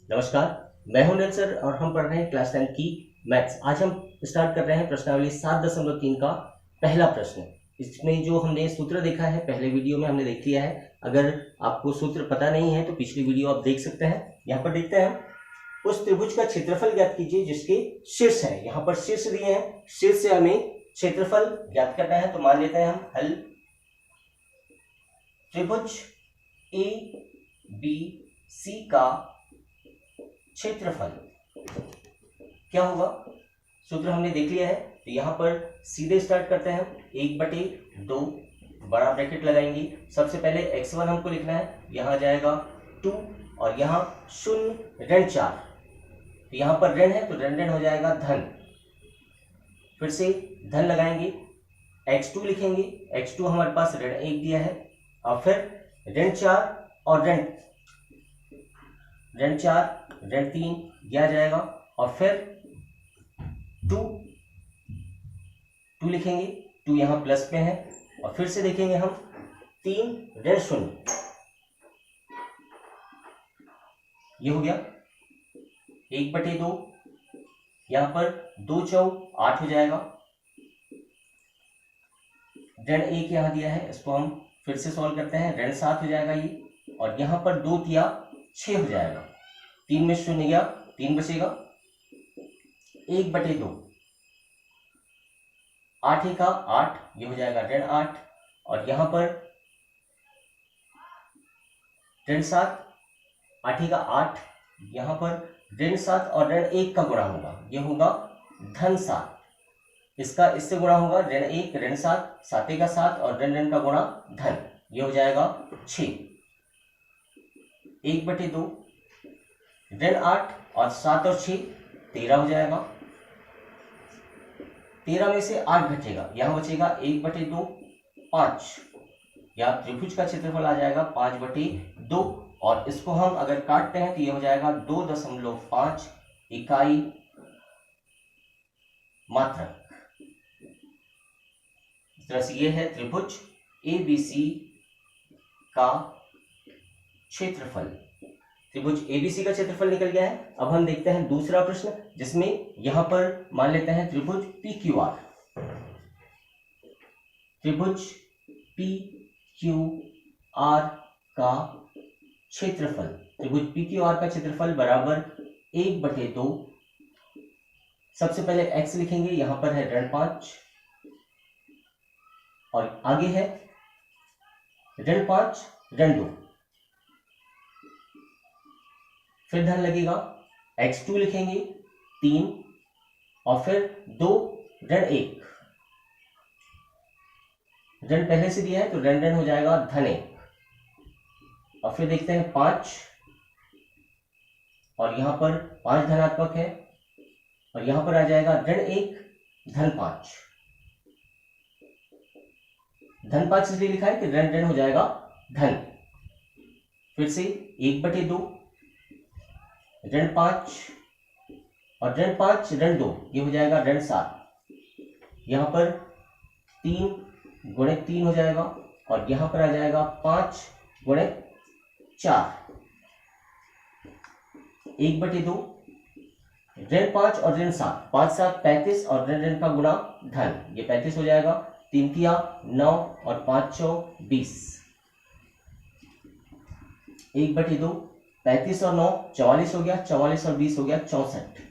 नमस्कार, मैं हूं नेल सर और हम पढ़ रहे हैं क्लास 10 की मैथ्स। आज हम स्टार्ट कर रहे हैं प्रश्नावली 7.3 का पहला प्रश्न। इसमें जो हमने सूत्र देखा है पहले वीडियो में हमने देख लिया है। अगर आपको सूत्र पता नहीं है तो पिछली वीडियो आप देख सकते हैं। यहाँ पर देखते हैं, उस त्रिभुज का क्षेत्रफल ज्ञात कीजिए जिसके शीर्ष है। यहाँ पर शीर्ष दिए हैं, शीर्ष से हमें क्षेत्रफल ज्ञात करना है। तो मान लेते हैं हम हल, त्रिभुज ए बी सी का क्षेत्रफल क्या होगा, सूत्र हमने देख लिया है। तो यहाँ पर सीधे स्टार्ट करते हैं हम। 1/2 बड़ा ब्रैकेट लगाएंगे। सबसे पहले x1 हमको लिखना है, यहाँ आ जाएगा 2 और यहाँ 0 ऋण 4। तो यहाँ पर ऋण है तो ऋण ऋण हो जाएगा धन। फिर से धन लगाएंगे, x2 लिखेंगे। x2 हमारे पास ऋण 1 दिया है और फिर ऋण 4 और ऋण 4 ऋण 3 यह आ जाएगा और फिर 2 लिखेंगे। 2 यहाँ प्लस में है और फिर से देखेंगे हम 3 ऋण 0, ये हो गया 1/2। यहाँ पर 2 चौक 8 हो जाएगा। ऋण 1 यहाँ दिया है, इसको हम फिर से सॉल्व करते हैं। ऋण 7 हो जाएगा ये, और यहाँ पर 2 तिया 6 हो जाएगा। 3 में 0 गया, 3 बचेगा। 1/2, 8 1 का 8, ये हो जाएगा ऋण 8। और यहाँ पर ऋण 7, 8 1 का 8, यहाँ पर ऋण 7 और ऋण 1 का गुणा होगा, ये होगा धन 7। इसका इससे गुणा होगा, ऋण 1 ऋण 7, 7 1 का 7 और ऋण ऋण का गुणा धन, ये हो जाएगा 6। 1/2 ऋण 8 और 7 और 6 13 हो जाएगा। 13 में से 8 घटेगा, यहां बचेगा 1/2 5। या त्रिभुज का क्षेत्रफल आ जाएगा 5/2 और इसको हम अगर काटते हैं तो ये हो जाएगा 2.5 इकाई मात्रक। इस तरह से ये है त्रिभुज ABC का क्षेत्रफल। त्रिभुज ABC का क्षेत्रफल निकल गया है। अब हम देखते हैं दूसरा प्रश्न, जिसमें यहां पर मान लेते हैं त्रिभुज PQR। त्रिभुज PQR का क्षेत्रफल, त्रिभुज PQR का क्षेत्रफल बराबर 1/2। सबसे पहले x लिखेंगे, यहां पर है ऋण 5 और आगे है ऋण 5 ऋण 2। फिर धन लगेगा, x2 लिखेंगे 3 और फिर 2 ऋण 1। ऋण पहले से दिया है तो ऋण ऋण हो जाएगा धन 1। और फिर देखते हैं 5 और यहां पर 5 धनात्मक है और यहां पर आ जाएगा ऋण 1 धन 5। धन 5 इसलिए लिखा है कि ऋण ऋण हो जाएगा धन। फिर से 1/2 ऋण 5 और ऋण 5 ऋण 2, ये हो जाएगा ऋण 7। यहां पर 3 गुणित 3 हो जाएगा और यहां पर आ जाएगा 5 गुणित 4। 1/2 ऋण 5 और ऋण 7, 5 7 35 और ऋण ऋण का गुणा धन, ये 35 हो जाएगा। 3 तिया 9 और 5 चौक 20। 1/2 35 और 9 44 हो गया, 44 और 20 हो गया 64।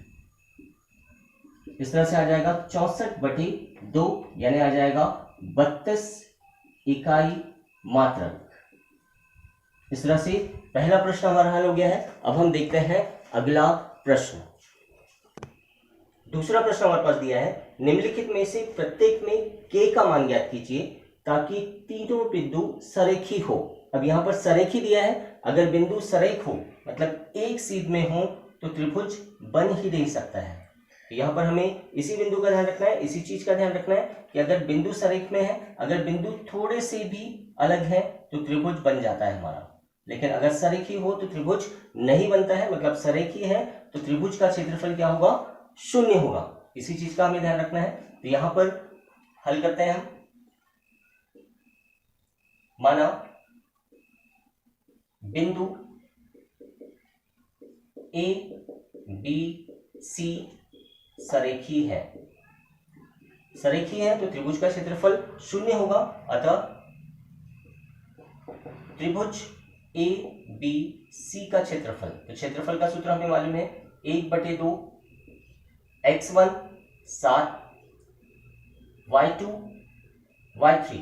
इस तरह से आ जाएगा 64/2, यानी आ जाएगा 32 इकाई मात्रक। इस तरह से पहला प्रश्न हमारा हल हो गया है। अब हम देखते हैं अगला प्रश्न। दूसरा प्रश्न हमारे पास दिया है, निम्नलिखित में से प्रत्येक में k का मान ज्ञात कीजिए ताकि तीनों बिंदु सरेखी हो। अब यहाँ पर सरेखी दिया है, अगर बिंदु सरेख हो मतलब एक सीध में हो तो त्रिभुज बन ही नहीं सकता है। तो यहाँ पर हमें इसी बिंदु का ध्यान रखना है, इसी चीज का ध्यान रखना है कि अगर बिंदु सरेख में है, अगर बिंदु थोड़े से भी अलग है तो त्रिभुज बन जाता है हमारा। लेकिन अगर सरेखी हो तो त्रिभुज नहीं बनता है, मतलब सरेखी है तो त्रिभुज का क्षेत्रफल क्या होगा, 0 होगा। इसी चीज का हमें ध्यान रखना है। तो यहां पर हल करते हैं हम। माना बिंदु ए बी सी सरेखी है, सरेखी है तो त्रिभुज का क्षेत्रफल शून्य होगा। अतः त्रिभुज ए बी सी का क्षेत्रफल, तो क्षेत्रफल का सूत्र हमें मालूम है 1/2 x1 7 y2 y3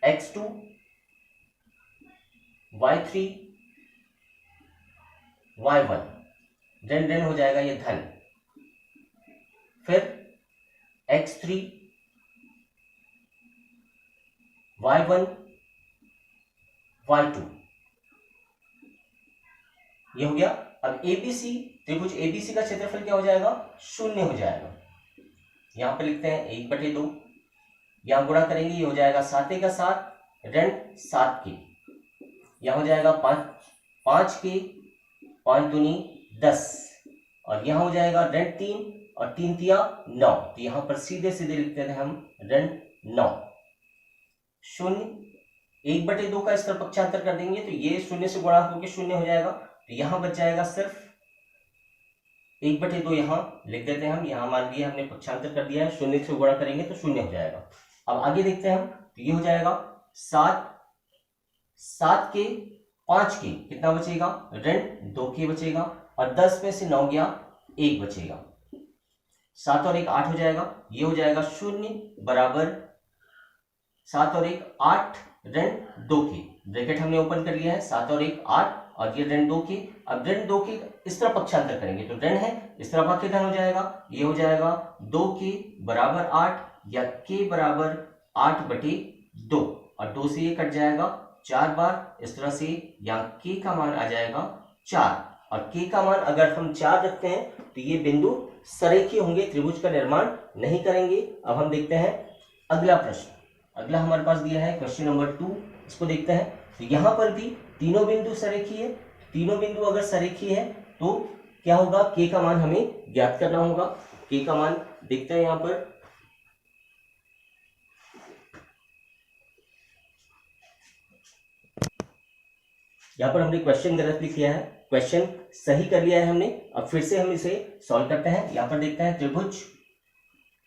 x2 y3 y1, ऋण ऋण हो जाएगा ये धन, फिर x3 y1 y2 ये हो गया। अब एबीसी, त्रिभुज एबीसी का क्षेत्रफल क्या हो जाएगा, शून्य हो जाएगा। यहां पर लिखते हैं 1/2, यहां गुणा करेंगे ये हो जाएगा 7 का 7 ऋण 7 के, यहां हो जाएगा 5 के 5 दूनी 10, और यहां हो जाएगा ऋण 3 और 3 तिया 9, तो यहां पर सीधे सीधे लिखते थे हम ऋण 9। शून्य 1/2 का स्तर पक्षांतर कर देंगे तो ये शून्य से गुणा होकर शून्य हो जाएगा, तो यहां बच जाएगा सिर्फ 1/2, यहां लिख देते हैं हम, यहां मान लिया हमने पक्षांतर कर दिया है, शून्य से गुणा करेंगे तो शून्य हो जाएगा। अब आगे देखते हैं हम, तो ये हो जाएगा 7 के 5 के कितना बचेगा, ऋण 2 के बचेगा, और 10 में से 9 गया 1 बचेगा, 7 और 1 8 हो जाएगा, ये हो जाएगा 0 बराबर 7 और 1 8 ऋण 2 के, ब्रैकेट हमने ओपन कर लिया है, 7 और 1 8 और ये ऋण 2 के। अब ऋण 2 के इस तरफ पक्षांतर करेंगे तो ऋण है, इस तरफ आके धन हो जाएगा, ये हो जाएगा 2 के बराबर 8 या के बराबर 8/2, और 2 से ये कट जाएगा 4 बार, इस तरह से यहाँ के का मान आ जाएगा 4, और के का मान अगर हम 4 रखते हैं तो ये बिंदु सरेखी होंगे, त्रिभुज का निर्माण नहीं करेंगे। अब हम देखते हैं अगला प्रश्न, अगला हमारे पास दिया है क्वेश्चन नंबर 2, इसको देखते हैं। तो यहां पर भी तीनों बिंदु सरेखी है, तीनों बिंदु अगर सरेखी है तो क्या होगा, के का मान हमें ज्ञात करना होगा। के का मान देखते हैं, यहां पर हमने क्वेश्चन गलत लिख लिया है, क्वेश्चन सही कर लिया है हमने। अब फिर से हम इसे सॉल्व करते हैं। यहां पर देखते हैं त्रिभुज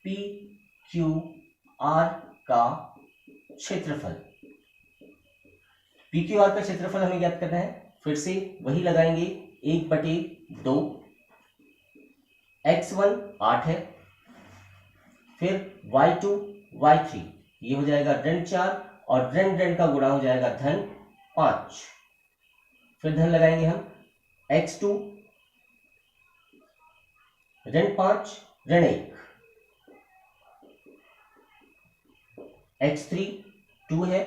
पी क्यू आर का क्षेत्रफल, पी क्यू आर का क्षेत्रफल हमें ज्ञात करना है। फिर से वही लगाएंगे 1/2, x1 8 है, फिर y2 y3 ये हो जाएगा ऋण 4, और ऋण ऋण का गुणा हो जाएगा धन 5, फिर धन लगाएंगे हम x2 ऋण 5 ऋण 1, x3 2 है,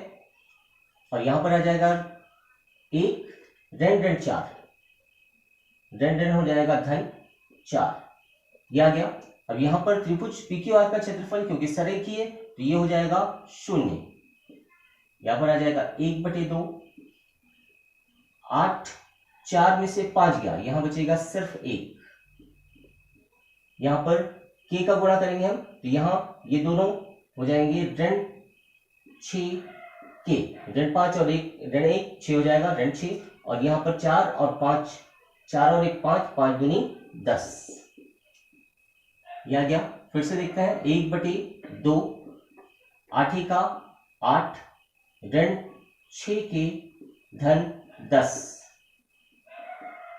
और यहां पर आ जाएगा 1 ऋण ऋण 4, ऋण ऋण हो जाएगा धन 4, ये आ गया। अब यहां पर त्रिभुज PQR का क्षेत्रफल क्योंकि सरेखी है तो ये हो जाएगा 0, यहां पर आ जाएगा 1/2, 8 4 में से 5 गया, यहां बचेगा सिर्फ 1, यहां पर के का गुणा करेंगे हम तो यहां ये दोनों हो जाएंगे ऋण 6 के, ऋण 5 और 1 ऋण 1 6 हो जाएगा ऋण 6, और यहां पर 4 और 5 4 और 1 5 5 दूनी 10, यह आ गया। फिर से देखते हैं 1/2 8 का 8 ऋण 6 के धन 10,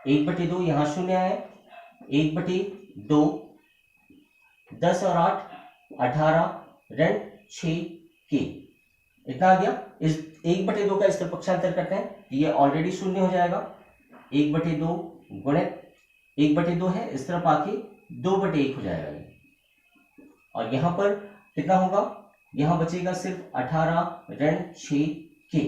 1/2 यहां 0 है, 1/2 10 और 8 18 ऋण 6 के, इतना आ गया। इस 1/2 का इस तरफ पक्षांतर करते हैं, ये ऑलरेडी 0 हो जाएगा, 1/2 गुणित 1/2 है, इस तरफ आके 2/1 हो जाएगा ये, और यहां पर कितना होगा, यहां बचेगा सिर्फ 18 ऋण 6 के,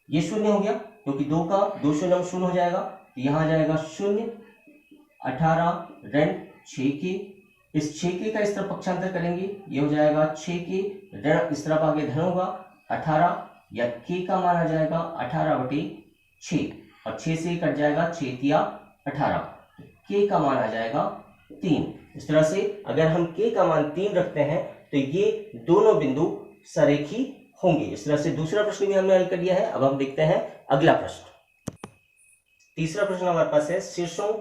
ये 0 हो गया क्योंकि 2 का 2 0 0 हो जाएगा, तो यहां आ जाएगा 0 18 ऋण 6 के, इस 6 के का इस तरफ पक्षांतर करेंगे, ये हो जाएगा 6 के ऋण इस तरफ आगे धन होगा 18, या के का मान आ जाएगा 18/6, और 6 से कट जाएगा 6 तिया 18, के का मान आ जाएगा 3। इस तरह से अगर हम के का मान 3 रखते हैं तो ये दोनों बिंदु सरेखी होंगे। इस तरह से दूसरा प्रश्न भी हमने हल कर लिया है। अब हम देखते हैं अगला प्रश्न। तीसरा प्रश्न हमारे पास है, शीर्षों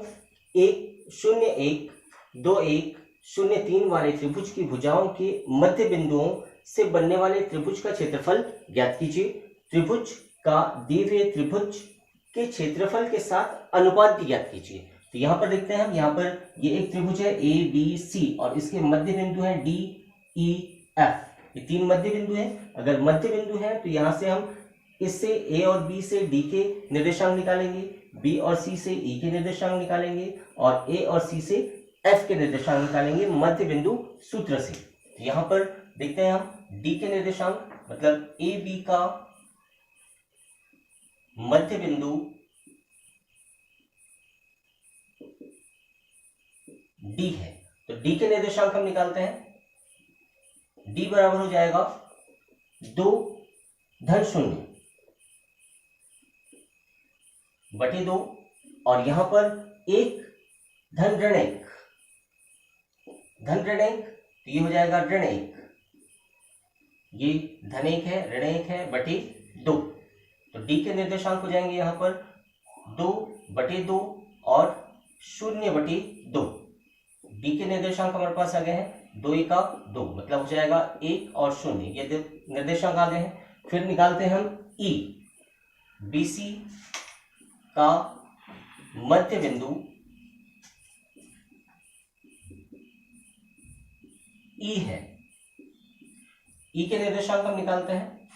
1 0 1 2 1 0 3 वाले त्रिभुज की भुजाओं के मध्य बिंदुओं से बनने वाले त्रिभुज का क्षेत्रफल ज्ञात कीजिए। त्रिभुज का दिए हुए त्रिभुज के क्षेत्रफल के साथ अनुपात भी ज्ञात कीजिए। तो यहाँ पर देखते हैं हम, यहाँ पर ये एक त्रिभुज है ए बी सी और इसके मध्य बिंदु है डी ई एफ। ये 3 मध्य बिंदु हैं। अगर मध्य बिंदु है तो यहाँ से हम इससे ए और बी से डी के निर्देशांक निकालेंगे, बी और सी से ई के निर्देशांक निकालेंगे और ए और सी से एफ के निर्देशांक निकालेंगे मध्य बिंदु सूत्र से। तो यहाँ पर देखते हैं हम डी के निर्देशांक, मतलब ए बी का मध्य बिंदु डी है, तो डी के निर्देशांक हम निकालते हैं। डी बराबर हो जाएगा 2 धन 0 बटे 2 और यहां पर 1 धन ऋण 1 तो ये हो जाएगा ऋण 1, ये धन 1 है ऋण 1 है बटे 2। तो डी के निर्देशांक हो जाएंगे यहां पर 2 बटे 2 और 0 बटे 2। डी के निर्देशांक हमारे पास आ गए हैं 2 1 2, मतलब हो जाएगा 1 और 0, ये निर्देशांक आ गए हैं। फिर निकालते हैं हम ई, बीसी का मध्य बिंदु ई है। ई के निर्देशांक हम निकालते हैं।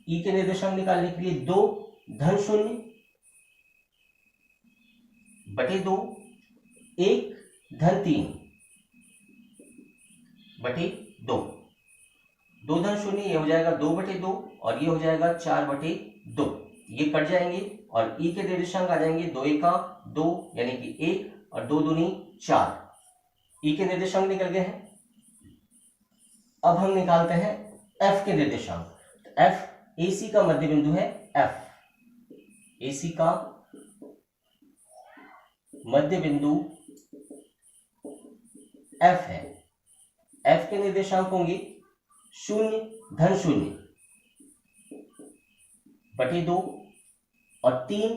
ई के निर्देशांक निकालने के लिए 2 धन 0 बटे 2, 1 धन 3 बटे 2, 2 धन 0 ये हो जाएगा 2 बटे 2 और ये हो जाएगा 4 बटे 2, ये कट जाएंगे और ई के निर्देशांक आ जाएंगे 2 1 2 यानी कि 1 और 2 दूनी 4। ई के निर्देशांक निकल गए हैं। अब हम निकालते हैं एफ के निर्देशांक। एफ एसी का मध्य बिंदु है, एफ एसी का मध्य बिंदु एफ है। एफ के निर्देशांक होंगे 0 धन 0 बटे 2 और 3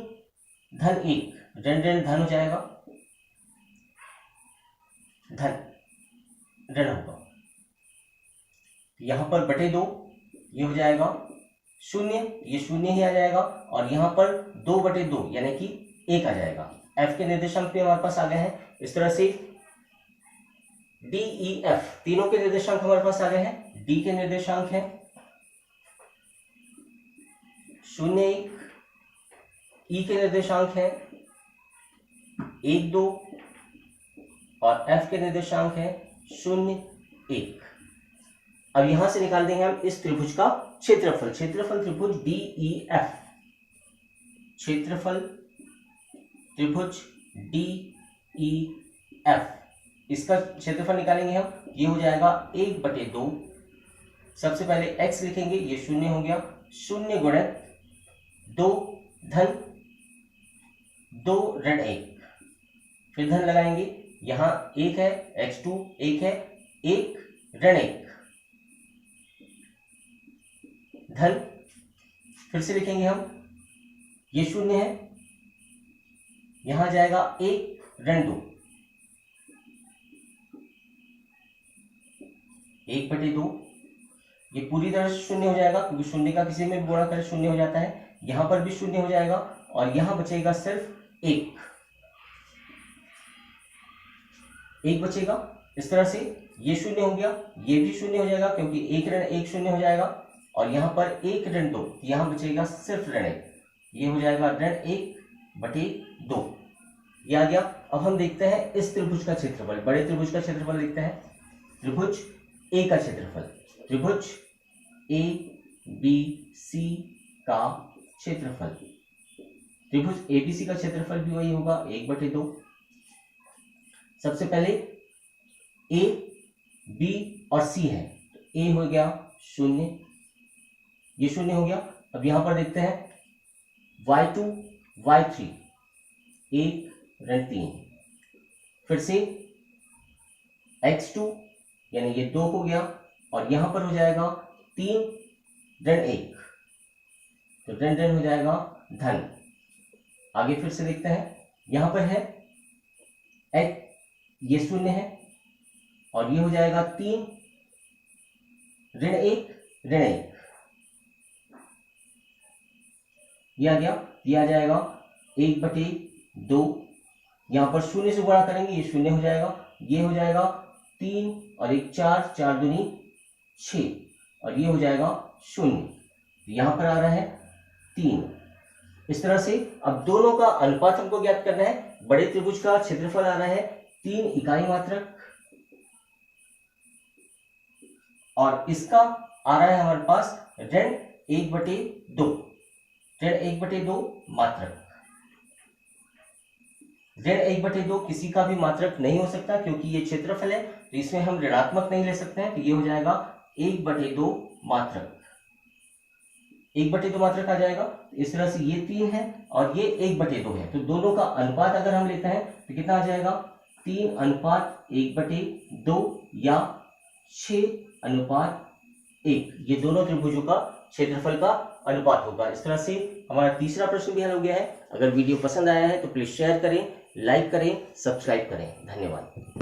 धन 1, ऋण ऋण धन हो जाएगा, धन ऋण होगा, यहां पर बटे 2 ये हो जाएगा 0, ये 0 ही आ जाएगा और यहां पर 2 बटे 2 यानी कि 1 आ जाएगा। एफ के निर्देशांक भी हमारे पास आ गए हैं। इस तरह से डी ई एफ तीनों के निर्देशांक हमारे पास आ गए हैं। डी के निर्देशांक है 0 1, ई के निर्देशांक है 1 2 और एफ के निर्देशांक है 0 1। अब यहां से निकाल देंगे हम इस त्रिभुज का क्षेत्रफल। क्षेत्रफल त्रिभुज डी ई एफ, क्षेत्रफल त्रिभुज डी ई एफ, इसका क्षेत्रफल निकालेंगे हम। ये हो जाएगा 1 बटे 2, सबसे पहले x लिखेंगे, ये 0 हो गया, 0 गुणित 2 धन 2 ऋण 1, फिर धन लगाएंगे, यहां 1 है x2 1 है, 1 ऋण 1 धन, फिर से लिखेंगे हम, ये 0 है, यहां जाएगा 1 ऋण 2, 1 बटे 2, ये पूरी तरह से 0 हो जाएगा क्योंकि 0 का किसी में भी गुणा करें 0 हो जाता है। यहां पर भी 0 हो जाएगा और यहां बचेगा सिर्फ 1 बचेगा। इस तरह से ये 0 हो गया, ये भी 0 हो जाएगा क्योंकि 1 ऋण 1 0 हो जाएगा और यहां पर 1 ऋण 2, यहां बचेगा सिर्फ ऋण 1, ये हो जाएगा ऋण 1 बटे 2, ये आ गया। अब हम देखते हैं इस त्रिभुज का क्षेत्रफल, बड़े त्रिभुज का क्षेत्रफल देखते हैं। त्रिभुज ए का क्षेत्रफल, त्रिभुज ए बी सी का क्षेत्रफल, त्रिभुज एबीसी का क्षेत्रफल भी वही होगा 1 बटे 2। सबसे पहले ए बी और सी है, तो ए हो गया 0, ये 0 हो गया। अब यहां पर देखते हैं y2 y3, 1 ऋण 3, फिर से x2 यानी ये 2 हो गया और यहां पर हो जाएगा 3 ऋण 1, तो ऋण ऋण हो जाएगा धन, आगे फिर से देखते हैं, यहां पर है h, ये 0 है और ये हो जाएगा 3 ऋण 1 ऋण 1, ये आ गया, ये आ जाएगा 1/2, यहां पर 0 से गुणा करेंगे, ये 0 हो जाएगा, ये हो जाएगा 3 और 1 4, 4 दूनी 6 और ये हो जाएगा 0, यहां पर आ रहा है 3। इस तरह से अब दोनों का अनुपात हमको ज्ञात करना है। बड़े त्रिभुज का क्षेत्रफल आ रहा है 3 इकाई मात्रक और इसका आ रहा है हमारे पास ऋण 1/2, ऋण 1/2 मात्रक। ऋण 1/2 किसी का भी मात्रक नहीं हो सकता क्योंकि ये क्षेत्रफल है, तो इसमें हम ऋणात्मक नहीं ले सकते हैं, तो ये हो जाएगा 1/2 मात्रक, 1/2 मात्रक आ जाएगा। इस तरह से ये 3 है और ये 1/2 है, तो दोनों का अनुपात अगर हम लेते हैं तो कितना आ जाएगा, 3:1/2 या 6:1। ये दोनों त्रिभुजों का क्षेत्रफल का अनुपात होगा। इस तरह से हमारा तीसरा प्रश्न भी हल हो गया है। अगर वीडियो पसंद आया है तो प्लीज शेयर करें, लाइक करें, सब्सक्राइब करें। धन्यवाद।